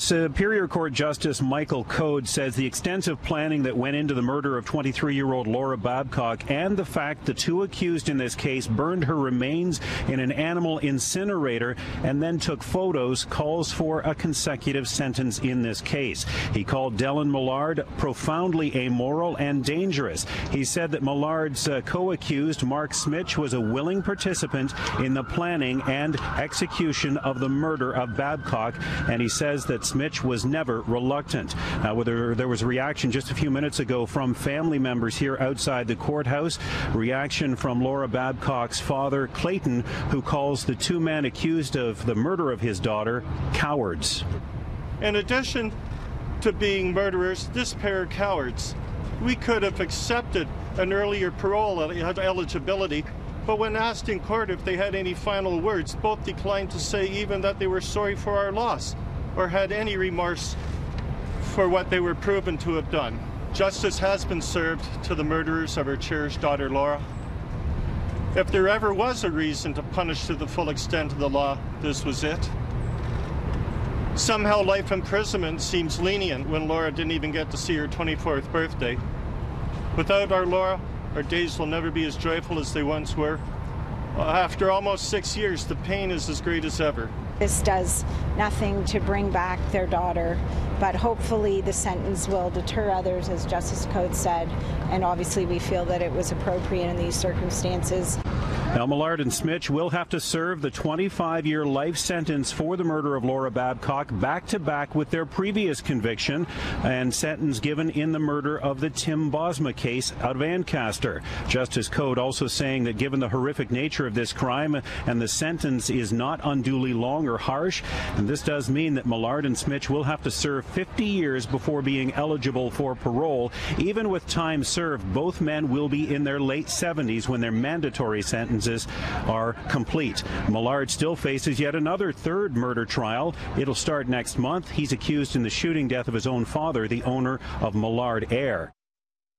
Superior Court Justice Michael Code says the extensive planning that went into the murder of 23-year-old Laura Babcock and the fact the two accused in this case burned her remains in an animal incinerator and then took photos calls for a consecutive sentence in this case. He called Dylan Millard profoundly amoral and dangerous. He said that Millard's co-accused, Mark Smich, was a willing participant in the planning and execution of the murder of Babcock, and he says that Smich was never reluctant. There was a reaction just a few minutes ago from family members here outside the courthouse. Reaction from Laura Babcock's father, Clayton, who calls the two men accused of the murder of his daughter cowards. In addition to being murderers, this pair are cowards. We could have accepted an earlier parole eligibility, but when asked in court if they had any final words, both declined to say even that they were sorry for our loss or had any remorse for what they were proven to have done. Justice has been served to the murderers of our cherished daughter, Laura. If there ever was a reason to punish to the full extent of the law, this was it. Somehow life imprisonment seems lenient when Laura didn't even get to see her 24th birthday. Without our Laura, our days will never be as joyful as they once were. After almost 6 years, the pain is as great as ever. This does nothing to bring back their daughter, but hopefully the sentence will deter others, as Justice Code said, and obviously we feel that it was appropriate in these circumstances. Now, Millard and Smich will have to serve the 25-year life sentence for the murder of Laura Babcock back-to-back with their previous conviction and sentence given in the murder of the Tim Bosma case out of Ancaster. Justice Code also saying that given the horrific nature of this crime and the sentence is not unduly long or harsh, and this does mean that Millard and Smich will have to serve 50 years before being eligible for parole. Even with time served, both men will be in their late 70s when their mandatory sentences are complete. Millard still faces yet another third murder trial. It'll start next month. He's accused in the shooting death of his own father, the owner of Millard Air.